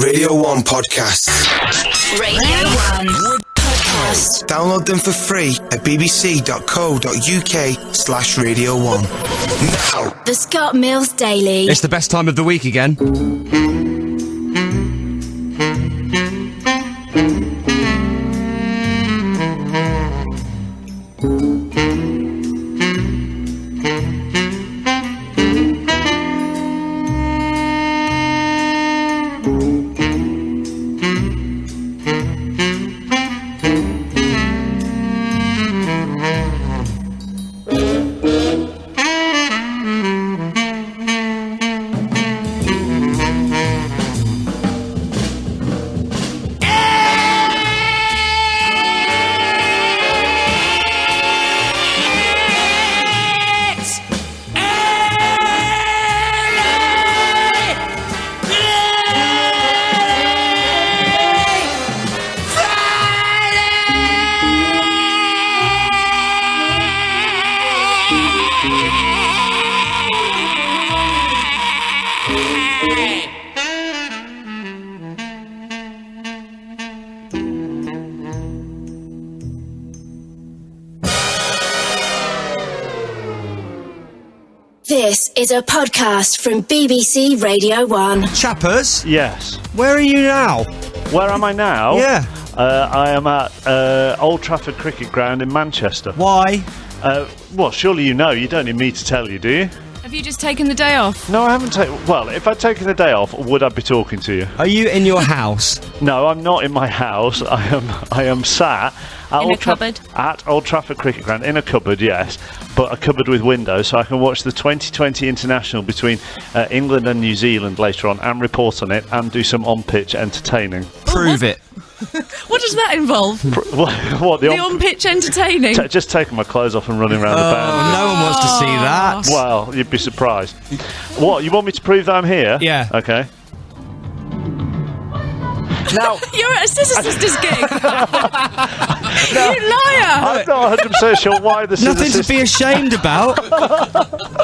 Radio 1 podcasts. Radio 1 podcast. Download them for free at bbc.co.uk/Radio 1. Now. The Scott Mills Daily. It's the best time of the week again. This is a podcast from BBC Radio 1. Chappers? Yes. Where are you now? Where am I now? Yeah. I am at Old Trafford Cricket Ground in Manchester. Why? Well, surely you know. You don't need me to tell you, do you? Have you just taken the day off? No, I haven't taken... Well, if I'd taken the day off, would I be talking to you? Are you in your house? No, I'm not in my house. I am sat... In a cupboard? At Old Trafford Cricket Ground. In a cupboard, yes. But a cupboard with windows, so I can watch the 2020 International between England and New Zealand later on and report on it and do some on-pitch entertaining. Prove it. What does that involve? What? The on-pitch entertaining? Just taking my clothes off and running around the band. No one wants to see that. Well, you'd be surprised. What, you want me to prove that I'm here? Yeah. Okay. Now, You're at a Scissor Sisters gig. You liar. I'm not 100% sure why the Scissor Nothing to be ashamed about.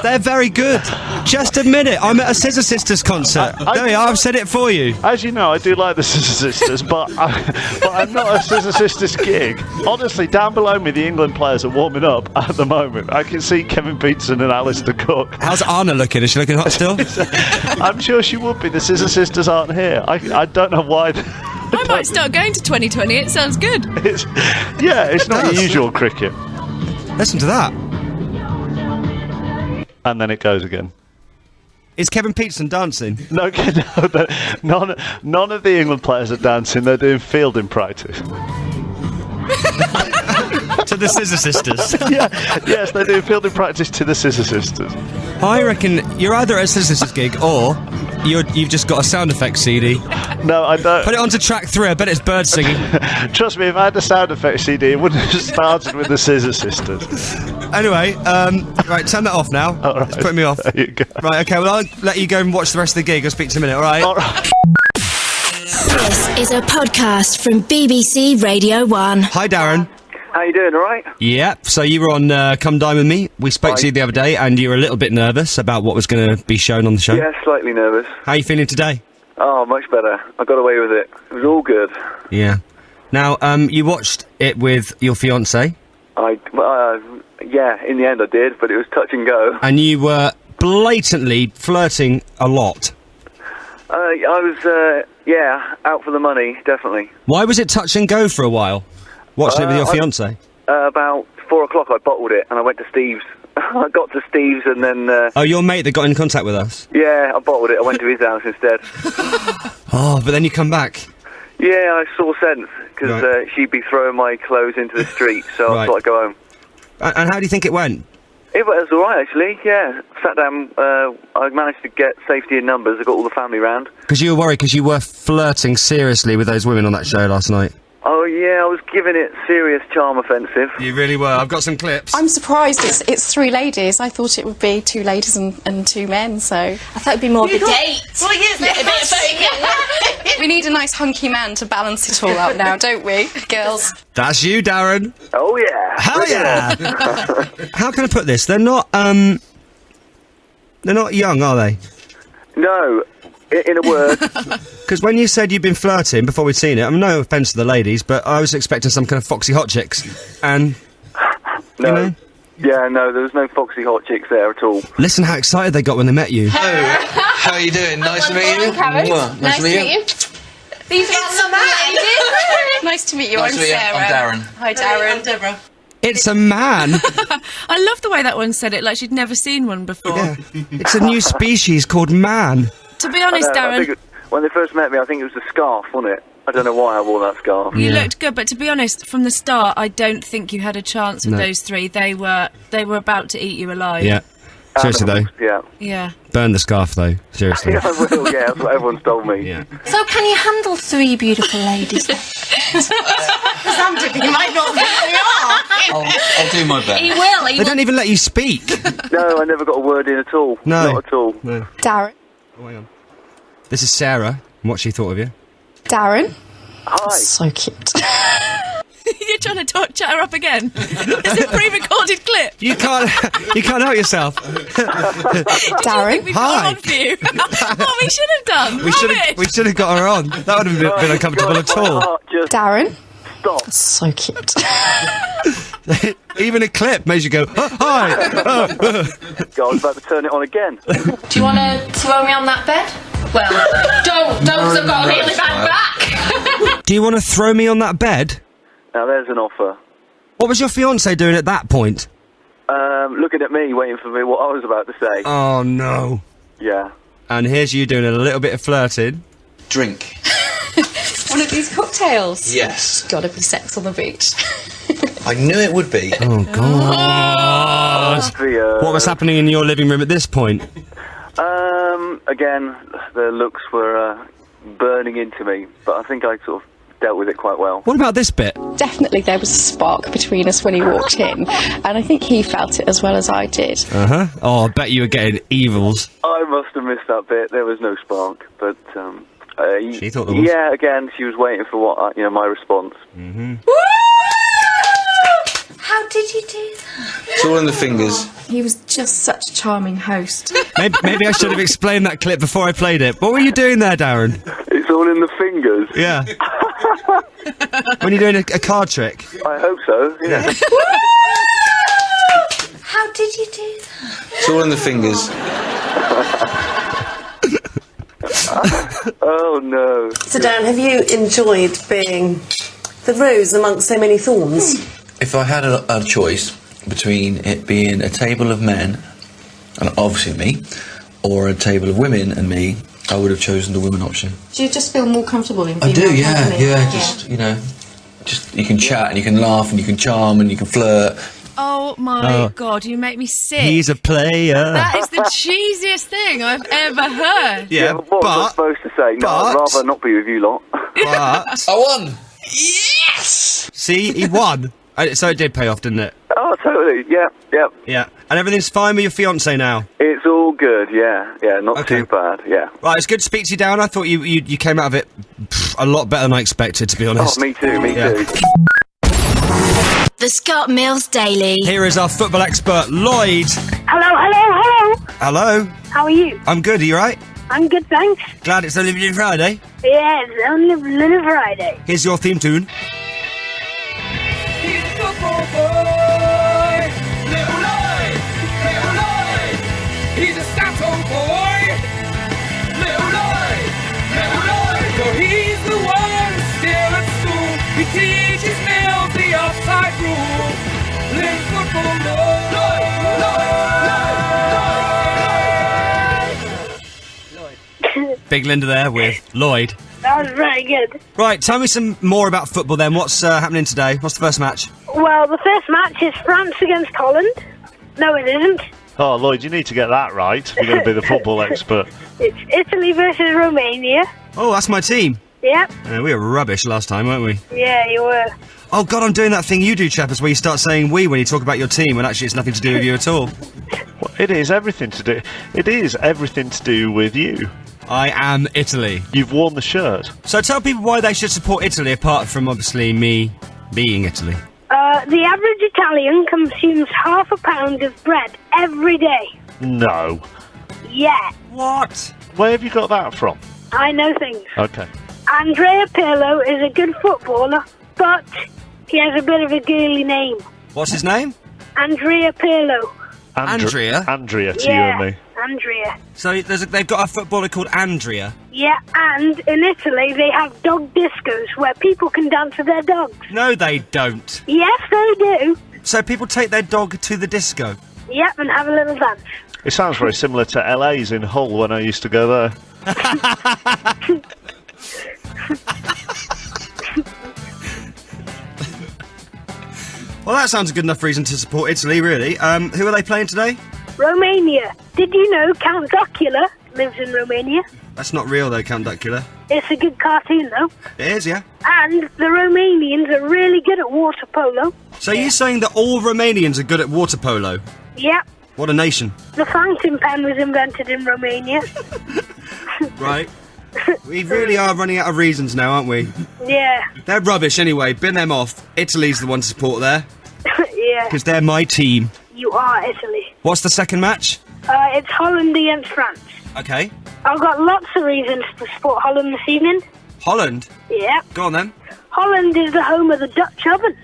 They're very good. Just admit it. I'm at a Scissor Sisters concert. There we are. I've said it for you. As you know, I do like the Scissor Sisters, but I'm not at a Scissor Sisters gig. Honestly, down below me, the England players are warming up at the moment. I can see Kevin Peterson and Alistair Cook. How's Anna looking? Is she looking hot still? I'm sure she would be. The Scissor Sisters aren't here. I don't know why. I might start going to 2020. It sounds good. It's not usual cricket. Listen to that. And then it goes again. Is Kevin Peterson dancing? No, none of the England players are dancing. They're doing fielding practice. To the Scissor Sisters. Yes, they're doing fielding practice to the Scissor Sisters. I reckon you're either at a Scissor Sisters gig or you've just got a sound effects CD. No, I don't. Put it onto track 3. I bet it's birds singing. Trust me, if I had the sound effects CD, it wouldn't have started with the Scissor Sisters. Anyway, right, turn that off now. All right. It's putting me off. There you go. Right, okay, well, I'll let you go and watch the rest of the gig. I'll speak to you in a minute, alright? All right. This is a podcast from BBC Radio 1. Hi, Darren. How you doing, alright? Yep, so you were on Come Dine With Me. We spoke to you the other day, and you were a little bit nervous about what was going to be shown on the show. Yeah, slightly nervous. How are you feeling today? Oh, much better. I got away with it. It was all good. Yeah. Now, you watched it with your fiancée. Yeah, in the end I did, but it was touch and go. And you were blatantly flirting a lot. I was, out for the money, definitely. Why was it touch and go for a while? Watching it with your fiancée? About 4 o'clock I bottled it, and I went to Steve's. I got to Steve's and then... Oh, your mate that got in contact with us? Yeah, I bottled it. I went to his house instead. Oh, but then you come back. Yeah, I saw sense, because Right. she'd be throwing my clothes into the street, so I thought I'd go home. And how do you think it went? It was alright, actually, yeah. Sat down, I managed to get safety in numbers. I got all the family round. Because you were worried because you were flirting seriously with those women on that show last night. Oh, yeah, I was giving it serious charm offensive. You really were. I've got some clips. I'm surprised it's 3 ladies. I thought it would be 2 ladies and 2 men, so... I thought it'd be more of a date. Well, We need a nice hunky man to balance it all out now, don't we, girls? That's you, Darren. Oh, yeah. Hell yeah! How can I put this? They're not young, are they? No, In a word. Because when you said you'd been flirting before we'd seen it, no offence to the ladies, but I was expecting some kind of foxy hot chicks. And, No. you know... Yeah, no, there was no foxy hot chicks there at all. Listen how excited they got when they met you. How are you doing? Nice to meet you. Mwah. Nice to meet you. These are some ladies. Nice to meet you. Nice I'm to meet you. Sarah. I'm Darren. Hi, Darren. I'm Deborah. It's a man! I love the way that one said it, like she'd never seen one before. Yeah. It's a new species called man. To be honest, I Darren, think when they first met me, I think it was the scarf, wasn't it? I don't know why I wore that scarf. you looked good, but to be honest, from the start, I don't think you had a chance with No. those three. They were about to eat you alive. Yeah. Seriously though, Yeah. Yeah. burn the scarf though. Seriously. Yeah, I will, yeah, that's what everyone's told me. Yeah. So can you handle 3 beautiful ladies? Because you might not think they are. I'll do my best. He will. They don't even let you speak. No, I never got a word in at all. No. Not at all. No. Darren. Oh, hang on. This is Sarah, and what she thought of you. Darren. Hi. So cute. You're trying to chat her up again. It's a pre-recorded clip. You can't help yourself. Darren. We've got her on for you. Oh, we should have done. We should have got her on. That would have been uncomfortable at all. Just Darren. stop. So cute. Even a clip makes you go, hi. God, I was about to turn it on again. Do you want to throw me on that bed? Well, don't, because I've got a really bad back. Do you want to throw me on that bed? Now there's an offer. What was your fiancé doing at that point? Looking at me, waiting for me what I was about to say. Oh no. Yeah. And here's you doing a little bit of flirting. Drink. One of these cocktails. Yes. Gotta be sex on the beach. I knew it would be. Oh God. What was happening in your living room at this point? Again, the looks were burning into me, but I think I sort of dealt with it quite well. What about this bit? Definitely there was a spark between us when he walked in, and I think he felt it as well as I did. Uh-huh. Oh, I bet you were getting evils. I must have missed that bit. There was no spark, but She thought there was. yeah. Again, she was waiting for what my response. How did you do that? It's all in the fingers. He was just such a charming host. Maybe I should have explained that clip before I played it. What were you doing there, Darren? It's all in the fingers. Yeah. When you're doing a card trick. I hope so. Yeah. How did you do that? It's all in the fingers. Oh no. So Dan, have you enjoyed being the rose amongst so many thorns? If I had a choice between it being a table of men, and obviously me, or a table of women and me, I would have chosen the women option. Do you just feel more comfortable in I female do, yeah, company? yeah. Just you can chat and you can laugh and you can charm and you can flirt. Oh my God, you make me sick. He's a player. That is the cheesiest thing I've ever heard. Yeah, What was I supposed to say? No, I'd rather not be with you lot. But I won. Yes. see, he won. So it did pay off, didn't it? Oh, totally. Yeah, yeah. Yeah. And everything's fine with your fiancé now? It's all good. Yeah, yeah. Not Okay. too bad. Yeah. Right, it's good to speak to you, Darren. I thought you came out of it a lot better than I expected, to be honest. Oh, me too. Me Yeah. too. The Scott Mills Daily. Here is our football expert, Lloyd. Hello. Hello. How are you? I'm good, are you right? I'm good, thanks. Glad it's only been Friday. Yeah, it's only Little Friday. Here's your theme tune. He's a football boy, little Lloyd, little Lloyd. He's a stout old boy, little Lloyd, little Lloyd. So he's the one still at school. He teaches Mills the offside rule. Little football Lloyd, Lloyd. Big Linda there with Lloyd. That was very good. Right, tell me some more about football then. What's happening today? What's the first match? Well, the first match is France against Holland. No, it isn't. Oh, Lloyd, you need to get that right. You're going to be the football expert. It's Italy versus Romania. Oh, that's my team. Yep. We were rubbish last time, weren't we? Yeah, you were. Oh, God, I'm doing that thing you do, Chappers, where you start saying we when you talk about your team, when actually it's nothing to do with you at all. Well, it is everything to do. It is everything to do with you. I am Italy. You've worn the shirt. So tell people why they should support Italy, apart from, obviously, me being Italy. The average Italian consumes ½ a pound of bread every day. No. Yeah. What? Where have you got that from? I know things. Okay. Andrea Pirlo is a good footballer, but he has a bit of a girly name. What's his name? Andrea Pirlo. Andrea? Andrea to Yeah, you and me. Andrea. So they've got a footballer called Andrea. Yeah, and in Italy they have dog discos where people can dance with their dogs. No, they don't. Yes, they do. So people take their dog to the disco? Yep, and have a little dance. It sounds very similar to LA's in Hull when I used to go there. Well, that sounds a good enough reason to support Italy, really. Who are they playing today? Romania. Did you know Count Dracula lives in Romania? That's not real, though, Count Dracula. It's a good cartoon, though. It is, yeah. And the Romanians are really good at water polo. So you're saying that all Romanians are good at water polo? Yep. What a nation. The fountain pen was invented in Romania. Right. We really are running out of reasons now, aren't we? Yeah. They're rubbish anyway. Bin them off. Italy's the one to support there. Yeah. Because they're my team. You are Italy. What's the second match? It's Holland against France. Okay. I've got lots of reasons to support Holland this evening. Holland? Yeah. Go on then. Holland is the home of the Dutch oven.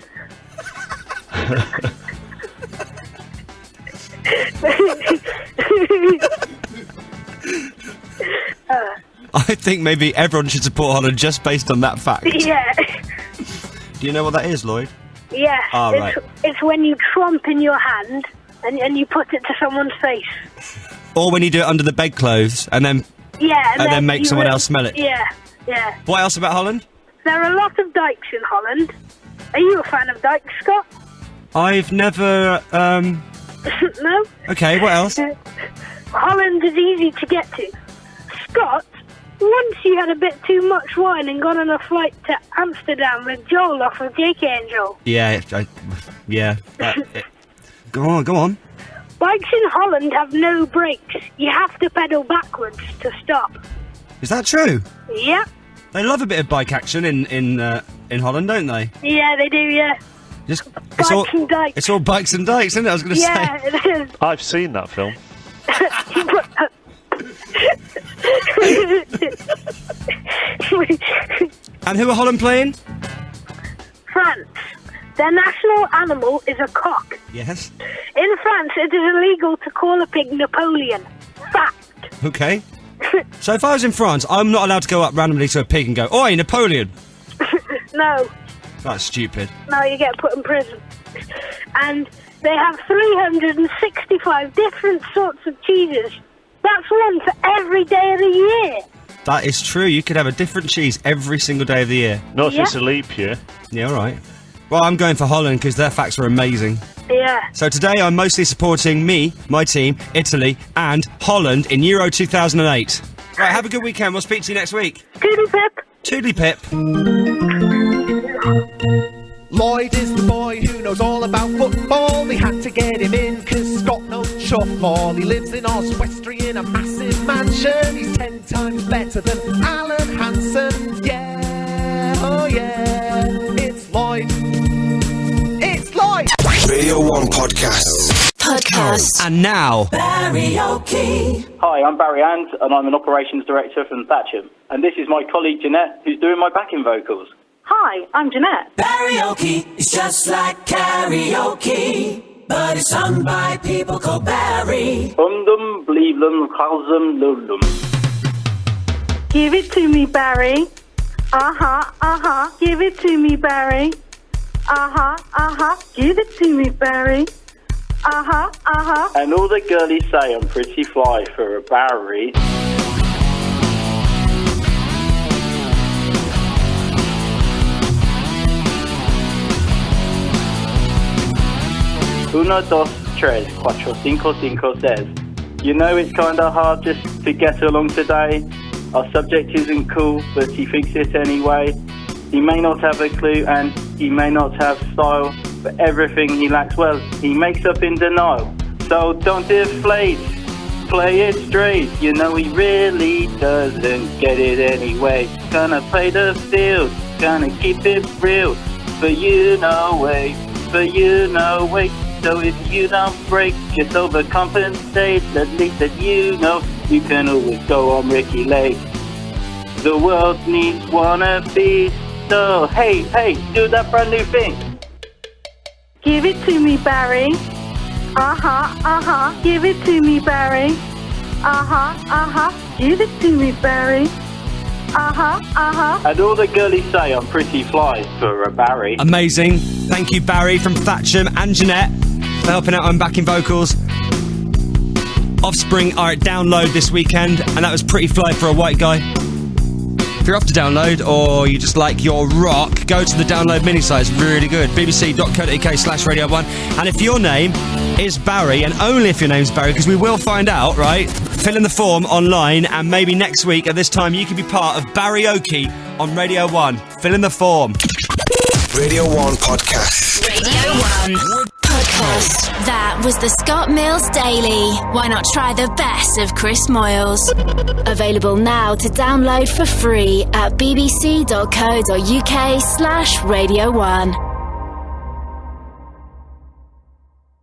I think maybe everyone should support Holland just based on that fact. Yeah. Do you know what that is, Lloyd? Yeah. Ah, right. It's when you tromp in your hand and you put it to someone's face. Or when you do it under the bedclothes and then Yeah. and then make someone else smell it. Yeah. Yeah. What else about Holland? There are a lot of dikes in Holland. Are you a fan of dikes, Scott? I've never No? Okay, what else? Holland is easy to get to. Scott, once you had a bit too much wine and got on a flight to Amsterdam with Joel off of Jake Angel. Yeah, Go on. Bikes in Holland have no brakes. You have to pedal backwards to stop. Is that true? Yep. They love a bit of bike action in Holland, don't they? Yeah, they do, yeah. Just Bikes and dikes. It's all bikes and dikes, isn't it? I was going to Yeah, say. it is. I've seen that film. And who are Holland playing? France. Their national animal is a cock. Yes. In France, it is illegal to call a pig Napoleon. Fact. Okay. So if I was in France, I'm not allowed to go up randomly to a pig and go, "Oi, Napoleon!" No. That's stupid. No, you get put in prison. And they have 365 different sorts of cheeses. That's one for every day of the year. That is true. You could have a different cheese every single day of the year. Not if it's a leap year. Yeah, all right. Well, I'm going for Holland because their facts are amazing. Yeah. So today I'm mostly supporting my team, Italy, and Holland in Euro 2008. Right, have a good weekend. We'll speak to you next week. Toodly pip. Toodly pip. Lloyd is the boy who knows all about football. They had to get him in because Scott knows chuff all. He lives in Oswestry in a massive mansion. He's 10 times better than Alan Hansen. Yeah, oh yeah, it's Lloyd. It's Lloyd! Radio 1 Podcasts. And now... Karaoke. Hi, I'm Barry Ands, and I'm an operations director from Thatcham. And this is my colleague Jeanette, who's doing my backing vocals. Hi, I'm Jeanette. Karaoke is just like karaoke, but it's sung by people called Barry. Dum believe them, calzum, lulum. Give it to me, Barry. Give it to me, Barry. Give it to me, Barry. And all the girlies say I'm pretty fly for a Barry. Uno, dos, tres, cuatro, cinco, cinco says, you know it's kinda hard just to get along today. Our subject isn't cool, but he thinks it anyway. He may not have a clue and he may not have style, but everything he lacks, well, he makes up in denial. So don't deflate, play it straight. You know he really doesn't get it anyway. Gonna play the field, gonna keep it real. But you know wait. So if you don't break, just overcompensate. At least that you know You can always go on Ricky Lake. The world needs wannabes. So, hey, do that brand new thing. Give it to me, Barry. Give it to me, Barry. Give it to me, Barry. And all the girlies say I'm pretty fly for a Barry. Amazing. Thank you, Barry from Thatcham and Jeanette for helping out on backing vocals. Offspring are at Download this weekend, and that was pretty fly for a white guy. If you're off to Download or you just like your rock, go to the Download mini site. It's really good. bbc.co.uk/Radio1. And if your name is Barry, and only if your name's Barry, because we will find out, right? Fill in the form online, and maybe next week at this time you could be part of Barryoke on Radio 1. Fill in the form. Radio 1 Podcast. Radio 1 Podcast. That was the Scott Mills Daily. Why not try the best of Chris Moyles? Available now to download for free at bbc.co.uk/Radio 1.